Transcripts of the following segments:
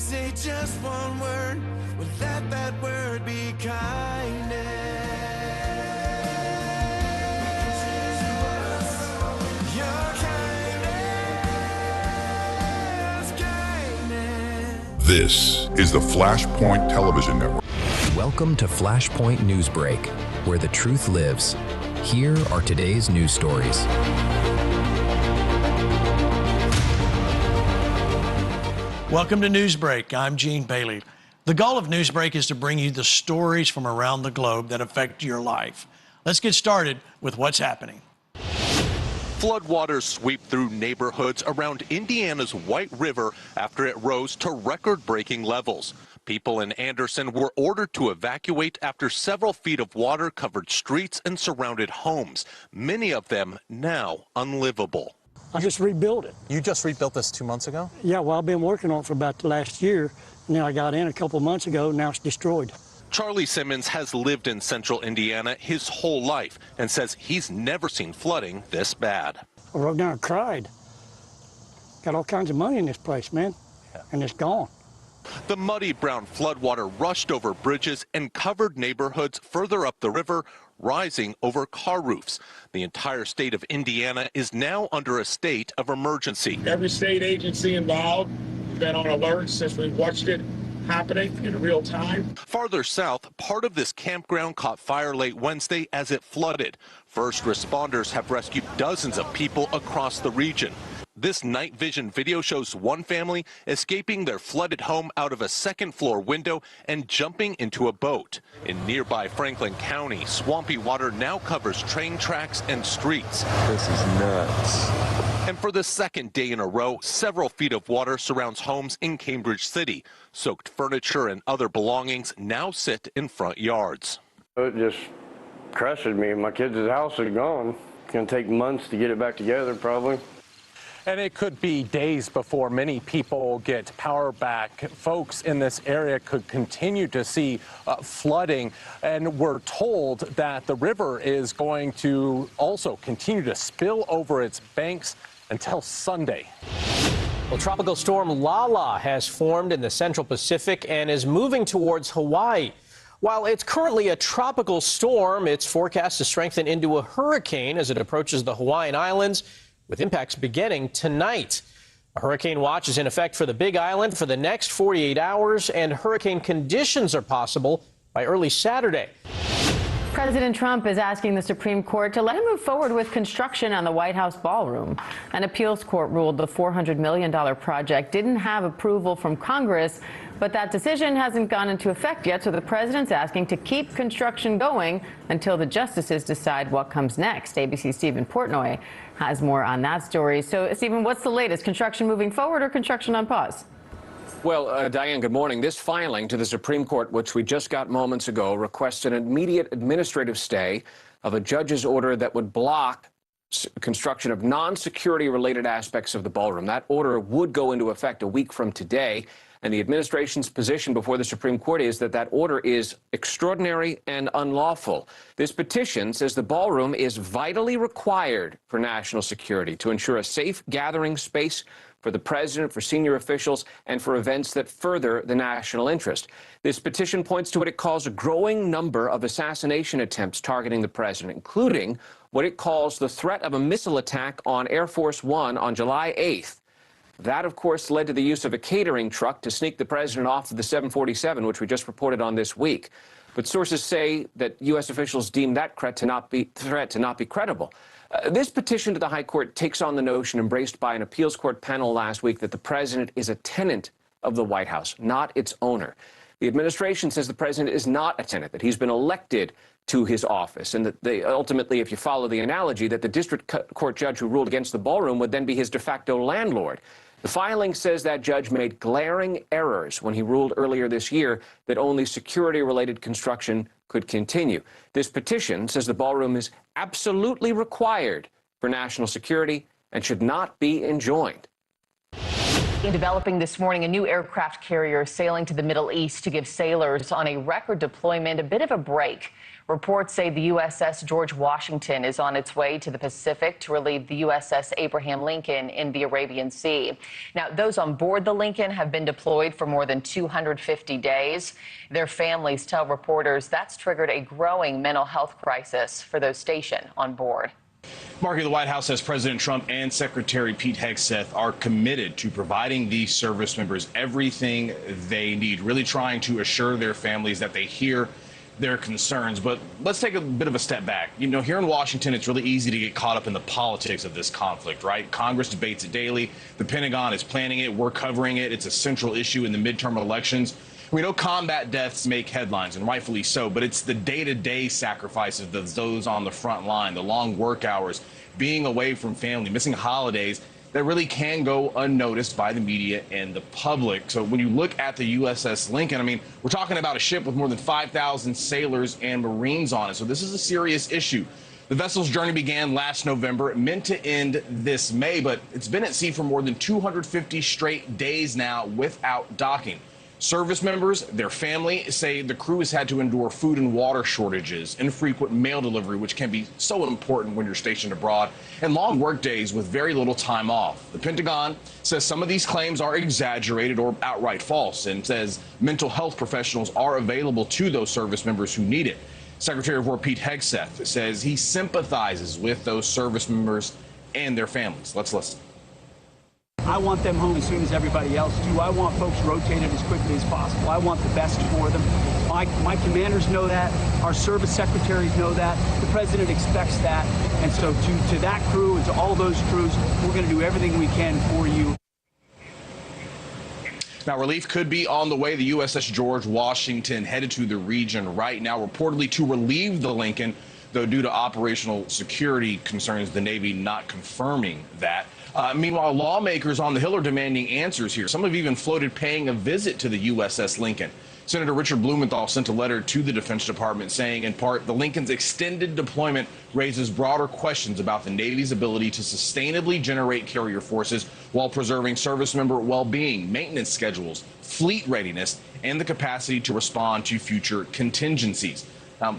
say just one word, well, let that word be kindness. Your kindness. This is the FlashPoint Television Network. Welcome to FlashPoint NewsBreak, where the truth lives. Here are today's news stories. Welcome to NewsBreak. I'm Gene Bailey. The goal of NewsBreak is to bring you the stories from around the globe that affect your life. Let's get started with what's happening. Floodwaters sweep through neighborhoods around Indiana's White River after it rose to record-breaking levels. People in Anderson were ordered to evacuate after several feet of water covered streets and surrounded homes, many of them now unlivable. I just rebuilt it. You just rebuilt this 2 months ago? Yeah, well, I've been working on it for about the last year. Now I got in a couple of months ago, now it's destroyed. Charlie Simmons has lived in central Indiana his whole life and says he's never seen flooding this bad. I rode down and cried. Got all kinds of money in this place, man, and it's gone. The muddy brown floodwater rushed over bridges and covered neighborhoods further up the river, rising over car roofs. The entire state of Indiana is now under a state of emergency. Every state agency involved has been on alert since we watched it happening in real time. Farther south, part of this campground caught fire late Wednesday as it flooded. First responders have rescued dozens of people across the region. This night vision video shows one family escaping their flooded home out of a second-floor window and jumping into a boat. In nearby Franklin County, swampy water now covers train tracks and streets. This is nuts. And for the second day in a row, several feet of water surrounds homes in Cambridge City. Soaked furniture and other belongings now sit in front yards. It just crushes me. My kids' house is gone. It's going to take months to get it back together, probably. And it could be days before many people get power back. Folks in this area could continue to see flooding, and we're told that the river is going to also continue to spill over its banks until Sunday. Well, Tropical Storm Lala has formed in the Central Pacific and is moving towards Hawaii. While it's currently a tropical storm, it's forecast to strengthen into a hurricane as it approaches the Hawaiian Islands, with impacts beginning tonight. A hurricane watch is in effect for the Big Island for the next 48 hours, and hurricane conditions are possible by early Saturday. President Trump is asking the Supreme Court to let him move forward with construction on the White House ballroom. An appeals court ruled the $400 million project didn't have approval from Congress, but that decision hasn't gone into effect yet, so the president's asking to keep construction going until the justices decide what comes next. ABC's Stephen Portnoy has more on that story. So, Stephen, what's the latest? Construction moving forward or construction on pause? Well, Diane, good morning. This filing to the Supreme Court, which we just got moments ago, requests an immediate administrative stay of a judge's order that would block construction of non-security related aspects of the ballroom. That order would go into effect a week from today. And the administration's position before the Supreme Court is that that order is extraordinary and unlawful. This petition says the ballroom is vitally required for national security to ensure a safe gathering space for the president, for senior officials, and for events that further the national interest. This petition points to what it calls a growing number of assassination attempts targeting the president, including what it calls the threat of a missile attack on Air Force One on July 8th. That, of course, led to the use of a catering truck to sneak the president off of the 747, which we just reported on this week. But sources say that U.S. officials deem that threat to not be credible. This petition to the High Court takes on the notion embraced by an appeals court panel last week that the president is a tenant of the White House, not its owner. The administration says the president is not a tenant, that he's been elected to his office, and that they ultimately, if you follow the analogy, that the district court judge who ruled against the ballroom would then be his de facto landlord. The filing says that judge made glaring errors when he ruled earlier this year that only security-related construction could continue. This petition says the ballroom is absolutely required for national security and should not be enjoined. Developing this morning, a new aircraft carrier sailing to the Middle East to give sailors on a record deployment a bit of a break. Reports say the USS George Washington is on its way to the Pacific to relieve the USS Abraham Lincoln in the Arabian Sea. Now, those on board the Lincoln have been deployed for more than 250 days. Their families tell reporters that's triggered a growing mental health crisis for those stationed on board. Marky, the White House says President Trump and Secretary Pete Hegseth are committed to providing these service members everything they need, really trying to assure their families that they hear their concerns. But let's take a bit of a step back. You know, here in Washington, it's really easy to get caught up in the politics of this conflict, right? Congress debates it daily. The Pentagon is planning it. We're covering it. It's a central issue in the midterm elections. We know combat deaths make headlines, and rightfully so, but it's the day-to-day sacrifices of those on the front line, the long work hours, being away from family, missing holidays, that really can go unnoticed by the media and the public. So when you look at the USS Lincoln, I mean, we're talking about a ship with more than 5,000 sailors and Marines on it. So this is a serious issue. The vessel's journey began last November, meant to end this May, but it's been at sea for more than 250 straight days now without docking. Service members, their family, say the crew has had to endure food and water shortages, infrequent mail delivery, which can be so important when you're stationed abroad, and long work days with very little time off. The Pentagon says some of these claims are exaggerated or outright false, and says mental health professionals are available to those service members who need it. Secretary of War Pete Hegseth says he sympathizes with those service members and their families. Let's listen. I want them home as soon as everybody else do. I want folks rotated as quickly as possible. I want the best for them. My commanders know that. Our service secretaries know that. The president expects that. And so to that crew and to all those crews, we're going to do everything we can for you. Now, relief could be on the way. The USS George Washington headed to the region right now, reportedly to relieve the Lincoln, though due to operational security concerns, the Navy not confirming that. Meanwhile, lawmakers on the Hill are demanding answers here. Some have even floated paying a visit to the USS Lincoln. Senator Richard Blumenthal sent a letter to the Defense Department saying, in part, the Lincoln's extended deployment raises broader questions about the Navy's ability to sustainably generate carrier forces while preserving service member well-being, maintenance schedules, fleet readiness, and the capacity to respond to future contingencies.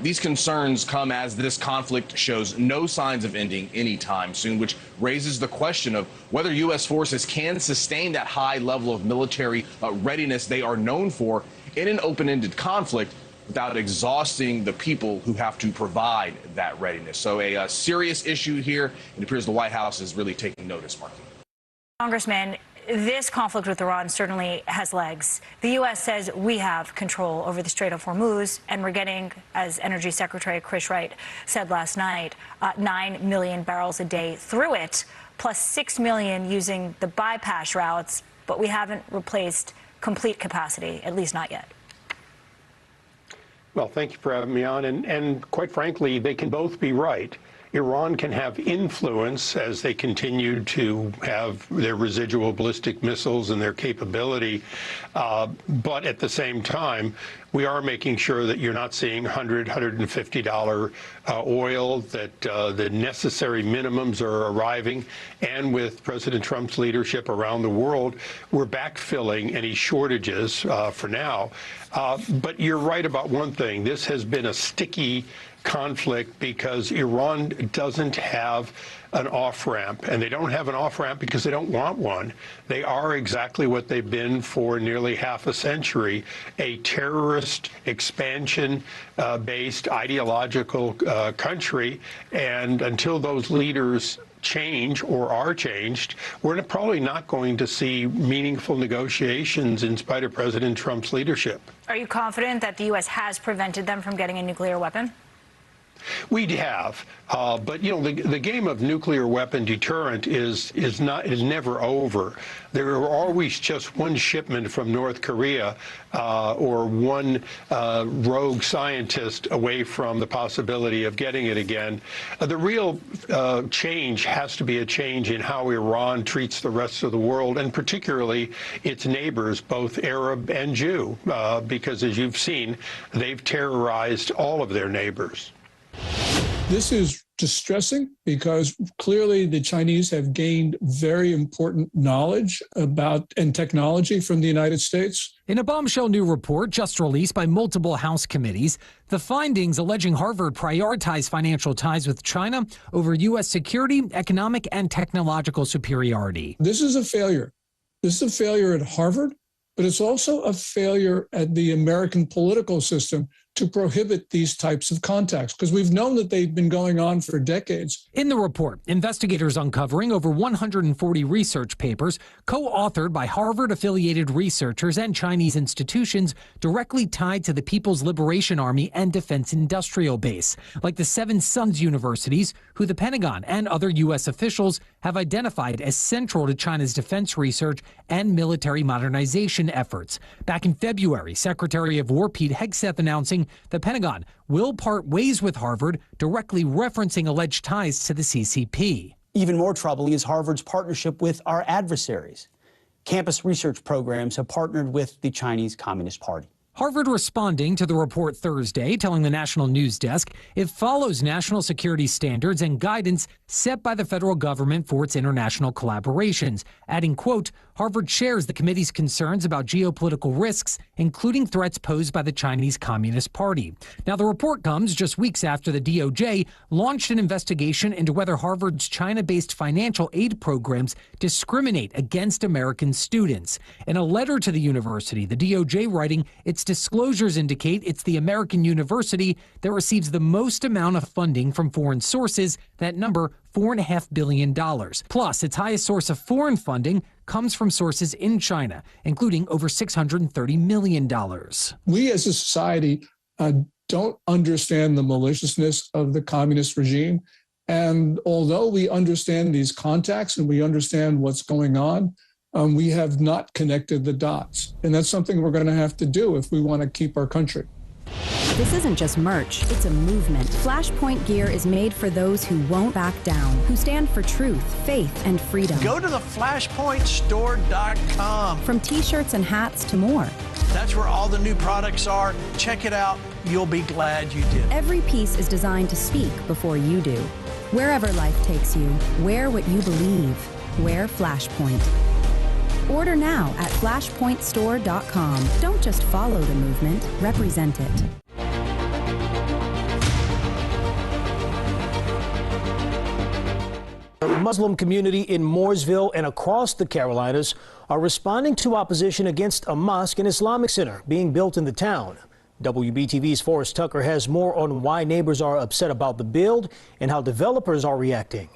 These concerns come as this conflict shows no signs of ending anytime soon, which raises the question of whether U.S. forces can sustain that high level of military readiness they are known for in an open-ended conflict without exhausting the people who have to provide that readiness. So a serious issue here. It appears the White House is really taking notice, Mark. Congressman, this conflict with Iran certainly has legs. The U.S. says we have control over the Strait of Hormuz, and we're getting, as Energy Secretary Chris Wright said last night, 9 million barrels a day through it, plus 6 million using the bypass routes, but we haven't replaced complete capacity, at least not yet. Well, thank you for having me on, and quite frankly, they can both be right. Iran can have influence as they continue to have their residual ballistic missiles and their capability. But at the same time, we are making sure that you're not seeing $100, $150 oil, that the necessary minimums are arriving. And with President Trump's leadership around the world, we're backfilling any shortages for now. But you're right about one thing. This has been a sticky conflict because Iran doesn't have an off-ramp, and they don't have an off-ramp because they don't want one. They are exactly what they've been for nearly half a century, a terrorist expansion-based ideological country, and until those leaders change or are changed, we're probably not going to see meaningful negotiations in spite of President Trump's leadership. Are you confident that the U.S. has prevented them from getting a nuclear weapon? We have, but you know, the game of nuclear weapon deterrent is never over. There are always just one shipment from North Korea or one rogue scientist away from the possibility of getting it again. The real change has to be a change in how Iran treats the rest of the world, and particularly its neighbors, both Arab and Jew, because as you've seen, they've terrorized all of their neighbors. This is distressing because clearly the Chinese have gained very important knowledge about and technology from the United States. In a bombshell new report just released by multiple House committees, the findings alleging Harvard prioritized financial ties with China over U.S. security, economic, and technological superiority. This is a failure. This is a failure at Harvard, but it's also a failure at the American political system to prohibit these types of contacts, because we've known that they've been going on for decades. In the report, investigators uncovering over 140 research papers co-authored by Harvard-affiliated researchers and Chinese institutions directly tied to the People's Liberation Army and Defense Industrial Base, like the Seven Sons Universities, who the Pentagon and other U.S. officials have identified as central to China's defense research and military modernization efforts. Back in February, Secretary of War Pete Hegseth announcing the Pentagon will part ways with Harvard, directly referencing alleged ties to the CCP. Even more troubling is Harvard's partnership with our adversaries. Campus research programs have partnered with the Chinese Communist Party. Harvard responding to the report Thursday, telling the National News Desk it follows national security standards and guidance set by the federal government for its international collaborations, adding, quote, Harvard shares the committee's concerns about geopolitical risks, including threats posed by the Chinese Communist Party. Now, the report comes just weeks after the DOJ launched an investigation into whether Harvard's China-based financial aid programs discriminate against American students. In a letter to the university, the DOJ writing its disclosures indicate it's the American university that receives the most amount of funding from foreign sources, that number $4.5 billion. Plus, its highest source of foreign funding comes from sources in China, including over $630 million. We as a society don't understand the maliciousness of the communist regime. And although we understand these contacts and we understand what's going on, we have not connected the dots. And that's something we're going to have to do if we want to keep our country. This isn't just merch, it's a movement. FlashPoint gear is made for those who won't back down, who stand for truth, faith, and freedom. Go to the FlashPointStore.com. From t-shirts and hats to more. That's where all the new products are. Check it out. You'll be glad you did. Every piece is designed to speak before you do. Wherever life takes you, wear what you believe. Wear FlashPoint. Order now at FlashPointStore.com. Don't just follow the movement, represent it. The Muslim community in Mooresville and across the Carolinas are responding to opposition against a mosque and Islamic center being built in the town. WBTV's Forrest Tucker has more on why neighbors are upset about the build and how developers are reacting.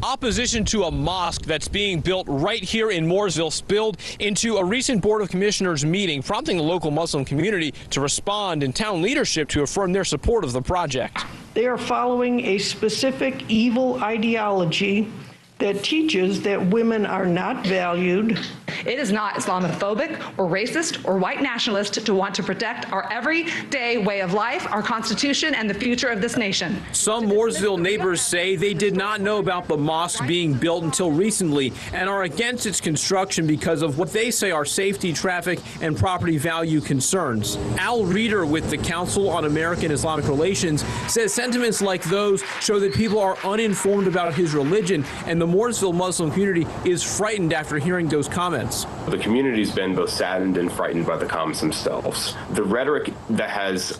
Opposition to a mosque that's being built right here in Mooresville spilled into a recent Board of Commissioners meeting, prompting the local Muslim community to respond and town leadership to affirm their support of the project. They are following a specific evil ideology that teaches that women are not valued. It is not Islamophobic or racist or white nationalist to want to protect our everyday way of life, our Constitution, and the future of this nation. Some Mooresville neighbors say they did not know about the mosque being built until recently and are against its construction because of what they say are safety, traffic, and property value concerns. Al Reeder with the Council on American Islamic Relations says sentiments like those show that people are uninformed about his religion, and the Mooresville Muslim community is frightened after hearing those comments. The community's been both saddened and frightened by the comments themselves. The rhetoric that has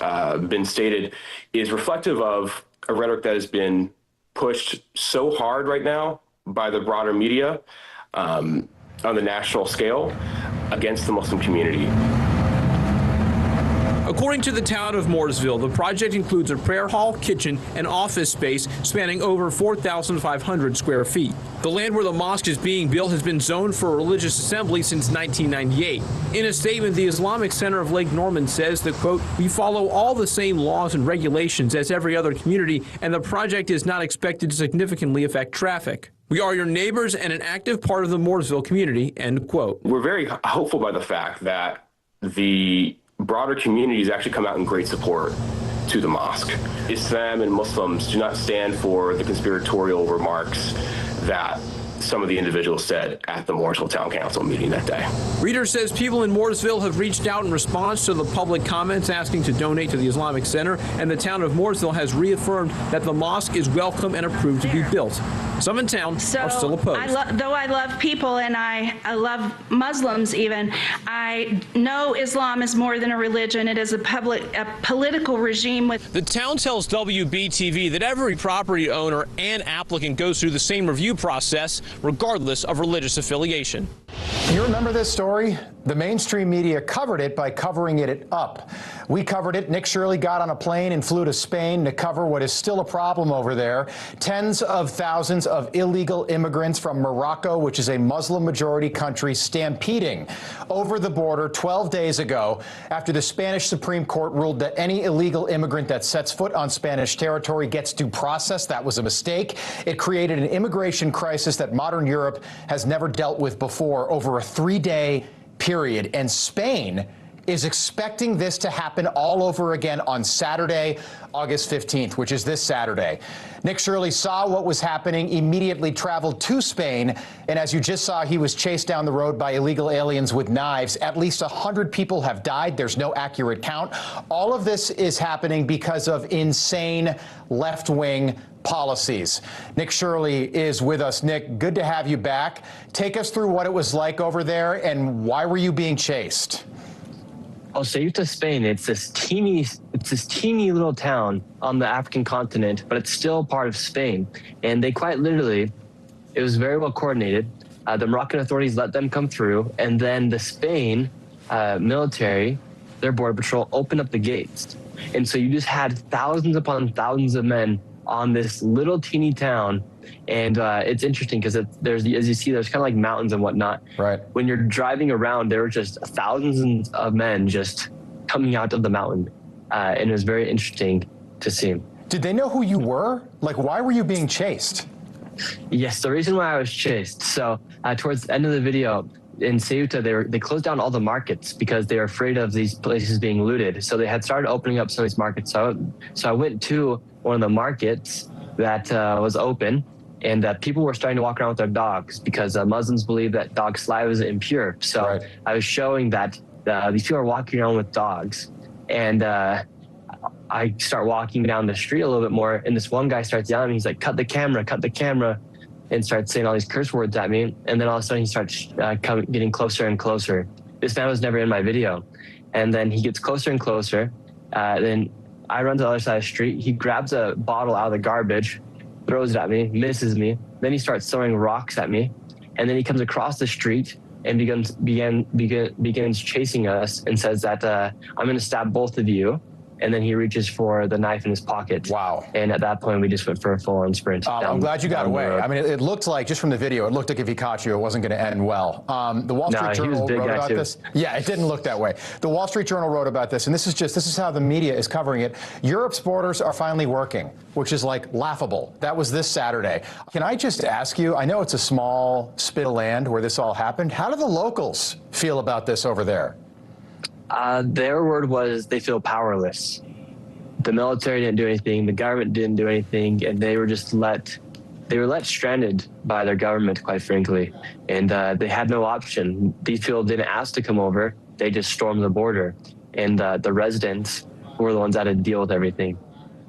been stated is reflective of a rhetoric that has been pushed so hard right now by the broader media on the national scale against the Muslim community. According to the town of Mooresville, the project includes a prayer hall, kitchen, and office space spanning over 4,500 square feet. The land where the mosque is being built has been zoned for a religious assembly since 1998. In a statement, the Islamic Center of Lake Norman says that, quote, we follow all the same laws and regulations as every other community, and the project is not expected to significantly affect traffic. We are your neighbors and an active part of the Mooresville community, end quote. We're very hopeful by the fact that the broader communities actually come out in great support to the mosque. Islam and Muslims do not stand for the conspiratorial remarks that some of the individuals said at the Mooresville Town Council meeting that day. Reader says people in Mooresville have reached out in response to the public comments asking to donate to the Islamic Center, and the town of Mooresville has reaffirmed that the mosque is welcome and approved to be built. Some in town are still opposed. Though I love people and I love Muslims even, I know Islam is more than a religion. It is a political regime with... The town tells WBTV that every property owner and applicant goes through the same review process, regardless of religious affiliation. You remember this story? The mainstream media covered it by covering it up. We covered it. Nick Shirley got on a plane and flew to Spain to cover what is still a problem over there. Tens of thousands of illegal immigrants from Morocco, which is a Muslim-majority country, stampeding over the border 12 days ago after the Spanish Supreme Court ruled that any illegal immigrant that sets foot on Spanish territory gets due process. That was a mistake. It created an immigration crisis that modern Europe has never dealt with before over a 3-day period. And Spain is expecting this to happen all over again on Saturday, August 15th, which is this Saturday. Nick Shirley saw what was happening, immediately traveled to Spain, and as you just saw, he was chased down the road by illegal aliens with knives. At least 100 people have died. There's no accurate count. All of this is happening because of insane left-wing policies. Nick Shirley is with us. Nick, good to have you back. Take us through what it was like over there and why were you being chased? Oh, Ceuta, Spain. It's this teeny little town on the African continent, but it's still part of Spain. And they quite literally, it was very well coordinated. The Moroccan authorities let them come through, and then the Spain military, their border patrol, opened up the gates. And so you just had thousands upon thousands of men on this little teeny town. And it's interesting because there's, as you see, there's kind of like mountains and whatnot. Right. When you're driving around, there were just thousands of men just coming out of the mountain. And it was very interesting to see. Did they know who you were? Like, why were you being chased? Yes, the reason why I was chased. So towards the end of the video, in Ceuta, they closed down all the markets because they were afraid of these places being looted. So they had started opening up some of these markets. So I went to one of the markets that was open, and people were starting to walk around with their dogs because Muslims believe that dog saliva is impure. So right. I was showing that these people are walking around with dogs. And I start walking down the street a little bit more, and this one guy starts yelling at me. He's like, cut the camera, and starts saying all these curse words at me. And then all of a sudden he starts getting closer and closer. This man was never in my video. And then he gets closer and closer. Then I run to the other side of the street. He grabs a bottle out of the garbage, throws it at me, misses me. Then he starts throwing rocks at me. And then he comes across the street and begins chasing us and says that I'm going to stab both of you. And then he reaches for the knife in his pocket. Wow. And at that point, we just went for a full-on sprint. I'm glad you got away. I mean, it looked like, just from the video, it looked like if he caught you, it wasn't going to end well. The Wall Street Journal wrote about this. Yeah, it didn't look that way. The Wall Street Journal wrote about this, and this is how the media is covering it. Europe's borders are finally working, which is like laughable. That was this Saturday. Can I just ask you, I know it's a small spit of land where this all happened. How do the locals feel about this over there? Their word was they feel powerless. The military didn't do anything, the government didn't do anything, and they were just let stranded by their government, quite frankly. And they had no option. These people didn't ask to come over, they just stormed the border. And the residents were the ones that had to deal with everything.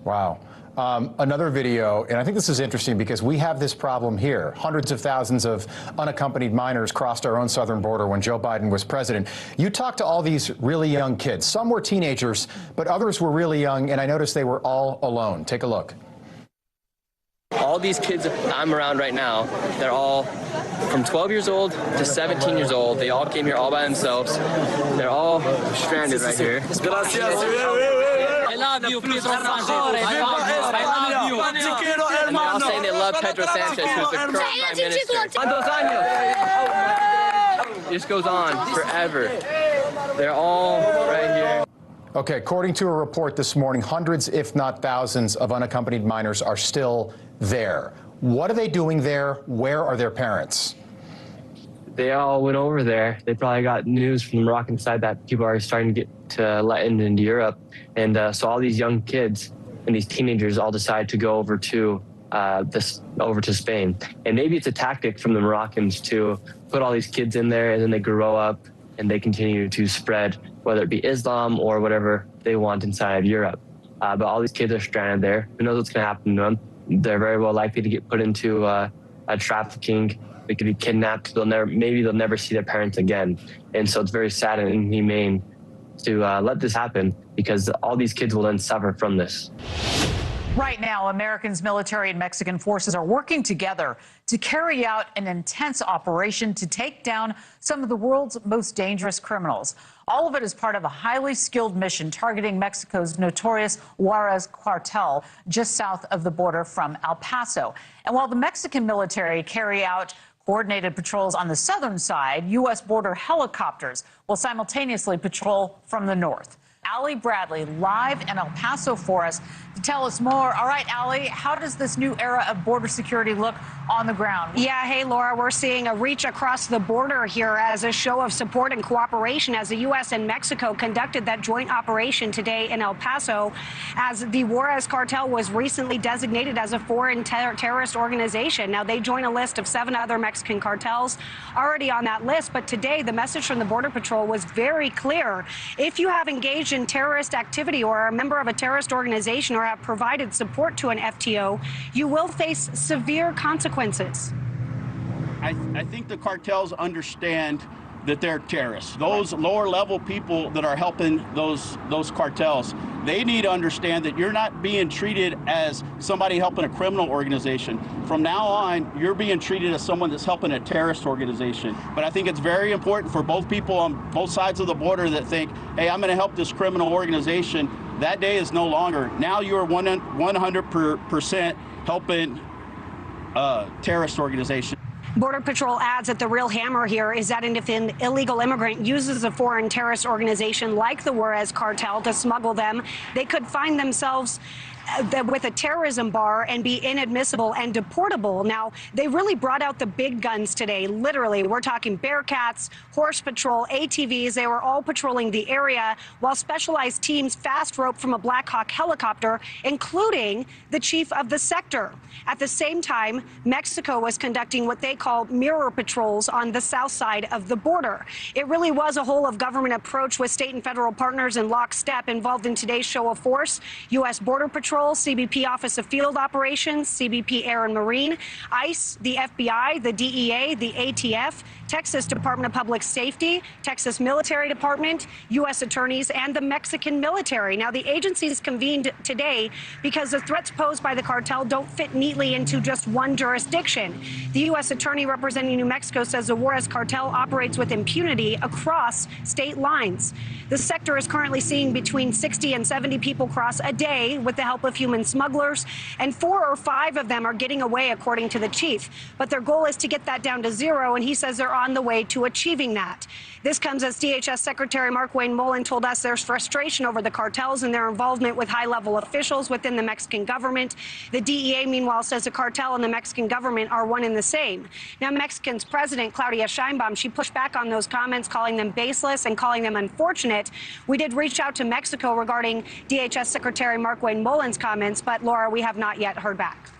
Wow. Another video, and I think this is interesting because we have this problem here. Hundreds of thousands of unaccompanied minors crossed our own southern border when Joe Biden was president. You talked to all these really young kids. Some were teenagers, but others were really young, and I noticed they were all alone. Take a look. All these kids I'm around right now, they're all from 12 years old to 17 years old. They all came here all by themselves. They're all stranded right here. I love you, Pedro Sanchez. I love you. And they're all saying they love Pedro Sanchez, who's the current prime minister. It just goes on forever. They're all right here. Okay, according to a report this morning, hundreds, if not thousands, of unaccompanied minors are still there. What are they doing there? Where are their parents? They all went over there. They probably got news from the Moroccan side that people are starting to get to let into Europe. And so all these young kids and these teenagers all decide to go over to this over to Spain. And maybe it's a tactic from the Moroccans to put all these kids in there, and then they grow up and they continue to spread, whether it be Islam or whatever they want inside of Europe. But all these kids are stranded there. Who knows what's going to happen to them? They're very well likely to get put into a trafficking. They could be kidnapped. Maybe they'll never see their parents again. And so it's very sad and inhumane to let this happen, because all these kids will then suffer from this. Right now, Americans, military, and Mexican forces are working together to carry out an intense operation to take down some of the world's most dangerous criminals. All of it is part of a highly skilled mission targeting Mexico's notorious Juarez cartel just south of the border from El Paso. And while the Mexican military carry out coordinated patrols on the southern side, U.S. border helicopters will simultaneously patrol from the north. Allie Bradley live in El Paso for us to tell us more. All right, Allie, how does this new era of border security look on the ground? Yeah, hey, Laura, we're seeing a reach across the border here as a show of support and cooperation as the U.S. and Mexico conducted that joint operation today in El Paso, as the Juarez cartel was recently designated as a foreign terrorist organization. Now, they join a list of 7 other Mexican cartels already on that list, but today the message from the Border Patrol was very clear. If you have engaged in terrorist activity or are a member of a terrorist organization or have provided support to an FTO, you will face severe consequences. I think the cartels understand that they're terrorists. Those lower level people that are helping those cartels, they need to understand that you're not being treated as somebody helping a criminal organization. From now on, you're being treated as someone that's helping a terrorist organization. But I think it's very important for both people on both sides of the border that think, hey, I'm going to help this criminal organization. That day is no longer. Now you are 100% helping a terrorist organization. Border Patrol adds that the real hammer here is that if an illegal immigrant uses a foreign terrorist organization like the Juarez cartel to smuggle them, they could find themselves with a terrorism bar and be inadmissible and deportable. Now, they really brought out the big guns today. Literally, we're talking Bearcats, Horse Patrol, ATVs. They were all patrolling the area while specialized teams fast roped from a Black Hawk helicopter, including the chief of the sector. At the same time, Mexico was conducting what they call mirror patrols on the south side of the border. It really was a whole of government approach with state and federal partners in lockstep involved in today's show of force. U.S. Border Patrol, CBP Office of Field Operations, CBP Air and Marine, ICE, the FBI, the DEA, the ATF, Texas Department of Public Safety, Texas Military Department, U.S. attorneys, and the Mexican military. Now, the agencies convened today because the threats posed by the cartel don't fit neatly into just one jurisdiction. The U.S. attorney representing New Mexico says the Juarez cartel operates with impunity across state lines. The sector is currently seeing between 60 and 70 people cross a day with the help of human smugglers, and 4 or 5 of them are getting away, according to the chief. But their goal is to get that down to 0, and he says they're on the way to achieving that. This comes as DHS Secretary Mark Wayne Mullen told us there's frustration over the cartels and their involvement with high-level officials within the Mexican government. The DEA, meanwhile, says the cartel and the Mexican government are one and the same. Now, Mexican's President Claudia Sheinbaum, she pushed back on those comments, calling them baseless and calling them unfortunate. We did reach out to Mexico regarding DHS Secretary Mark Wayne Mullen's comments, but, Laura, we have not yet heard back.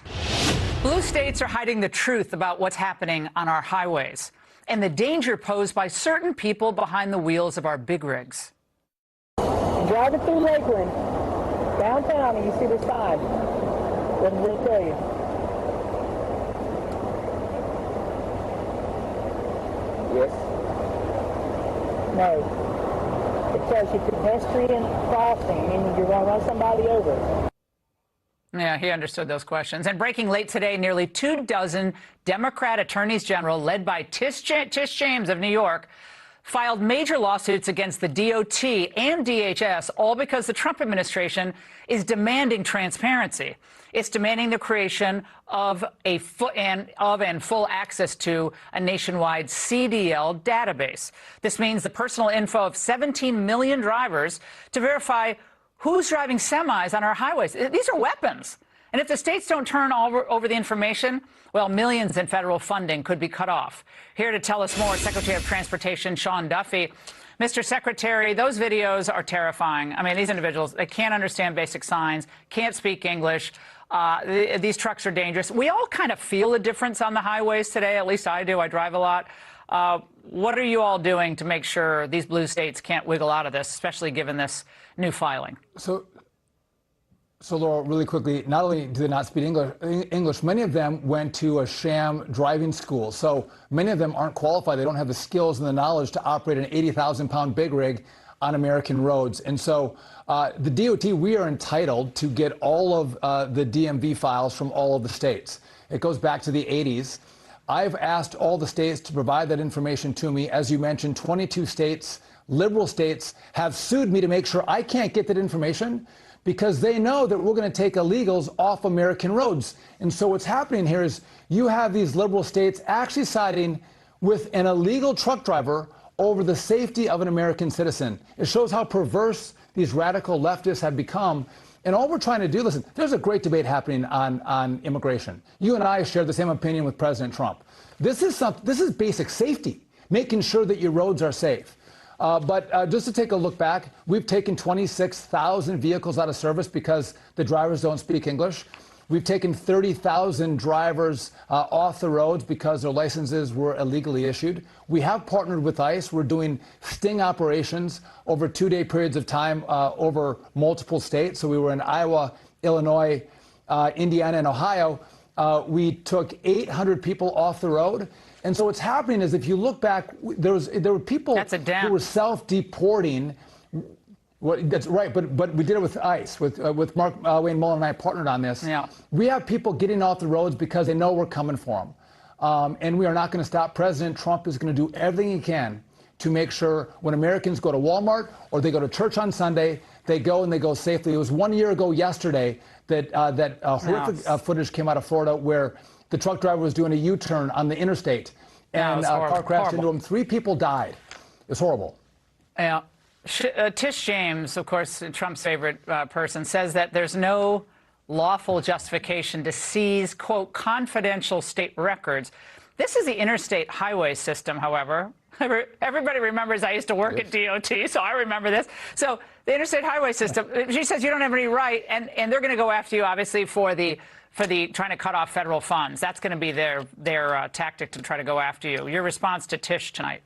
Blue states are hiding the truth about what's happening on our highways and the danger posed by certain people behind the wheels of our big rigs. Driving through Lakeland, downtown, and you see the sign. What does it tell you? Yes. No. It tells you pedestrian crossing, meaning you're going to run somebody over. Yeah, he understood those questions. And breaking late today, nearly 24 Democrat attorneys general, led by Tish James of New York, filed major lawsuits against the DOT and DHS, all because the Trump administration is demanding transparency. It's demanding the creation of and full access to a nationwide CDL database. This means the personal info of 17 million drivers to verify who's driving semis on our highways. These are weapons. And if the states don't turn over the information, well, millions in federal funding could be cut off. Here to tell us more, Secretary of Transportation Sean Duffy. Mr. Secretary, those videos are terrifying. I mean, these individuals, they can't understand basic signs, can't speak English. These trucks are dangerous. We all kind of feel the difference on the highways today. At least I do. I drive a lot. What are you all doing to make sure these blue states can't wiggle out of this, especially given this new filing? So Laura, really quickly, not only do they not speak English, many of them went to a sham driving school. So many of them aren't qualified. They don't have the skills and the knowledge to operate an 80,000-pound big rig on American roads. And so the DOT, we are entitled to get all of the DMV files from all of the states. It goes back to the 80s. I've asked all the states to provide that information to me. As you mentioned, 22 states, liberal states, have sued me to make sure I can't get that information because they know that we're going to take illegals off American roads. And so what's happening here is you have these liberal states actually siding with an illegal truck driver over the safety of an American citizen. It shows how perverse these radical leftists have become. And all we're trying to do, listen, there's a great debate happening on immigration. You and I share the same opinion with President Trump. This is basic safety, making sure that your roads are safe. But just to take a look back, we've taken 26,000 vehicles out of service because the drivers don't speak English. We've taken 30,000 drivers off the roads because their licenses were illegally issued. We have partnered with ICE. We're doing sting operations over 2-day periods of time over multiple states. So we were in Iowa, Illinois, Indiana, and Ohio. We took 800 people off the road. And so what's happening is if you look back, there were people who were self-deporting. That's right, but we did it with ICE, with Mark Wayne Mullen and I partnered on this. Yeah. We have people getting off the roads because they know we're coming for them. And we are not going to stop. President Trump is going to do everything he can to make sure when Americans go to Walmart or they go to church on Sunday, they go and they go safely. It was 1 year ago yesterday that horrific footage came out of Florida where the truck driver was doing a U-turn on the interstate and a car crashed into him. 3 people died. It's horrible. Yeah. Tish James, of course, Trump's favorite person, says that there's no lawful justification to seize, quote, confidential state records. This is the interstate highway system, however. Everybody remembers I used to work at DOT, so I remember this. So the interstate highway system, she says you don't have any right, and they're going to go after you, obviously, for the trying to cut off federal funds. That's going to be their tactic to try to go after you. Your response to Tish tonight?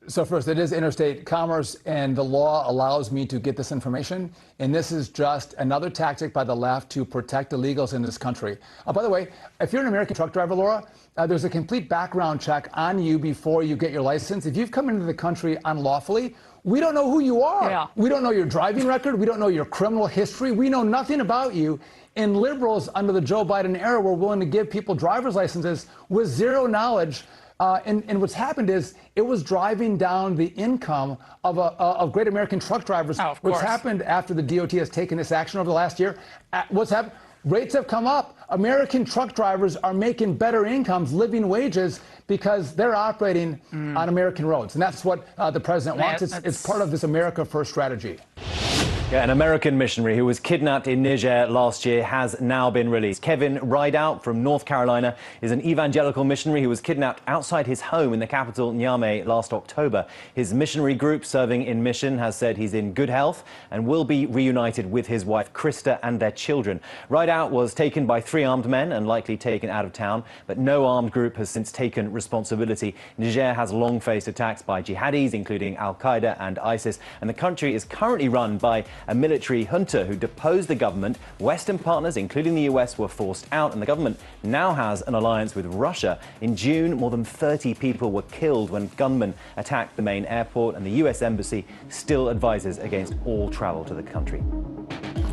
So first, it is interstate commerce, and the law allows me to get this information. And this is just another tactic by the left to protect illegals in this country. By the way, if you're an American truck driver, Laura, there's a complete background check on you before you get your license. If you've come into the country unlawfully, we don't know who you are. Yeah. We don't know your driving record. We don't know your criminal history. We know nothing about you. And liberals under the Joe Biden era were willing to give people driver's licenses with zero knowledge. And what's happened is it was driving down the income of great American truck drivers. Oh, what's happened after the DOT has taken this action over the last year, what's happened? Rates have come up. American truck drivers are making better incomes, living wages, because they're operating on American roads. And that's what the president wants. It's part of this America First strategy. Yeah, an American missionary who was kidnapped in Niger last year has now been released. Kevin Rideout from North Carolina is an evangelical missionary who was kidnapped outside his home in the capital, Niamey, last October. His missionary group serving in mission has said he's in good health and will be reunited with his wife, Krista, and their children. Rideout was taken by 3 armed men and likely taken out of town, but no armed group has since taken responsibility. Niger has long faced attacks by jihadis, including Al-Qaeda and ISIS, and the country is currently run by a military junta who deposed the government. Western partners, including the US, were forced out, and the government now has an alliance with Russia. In June, more than 30 people were killed when gunmen attacked the main airport, and the US Embassy still advises against all travel to the country.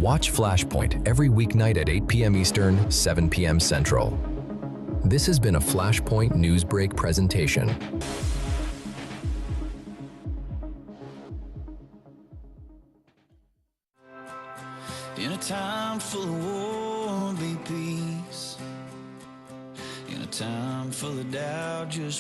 Watch FlashPoint every weeknight at 8 p.m. Eastern, 7 p.m. Central. This has been a FlashPoint NewsBreak presentation. In a time full of war, be peace. In a time full of doubt, just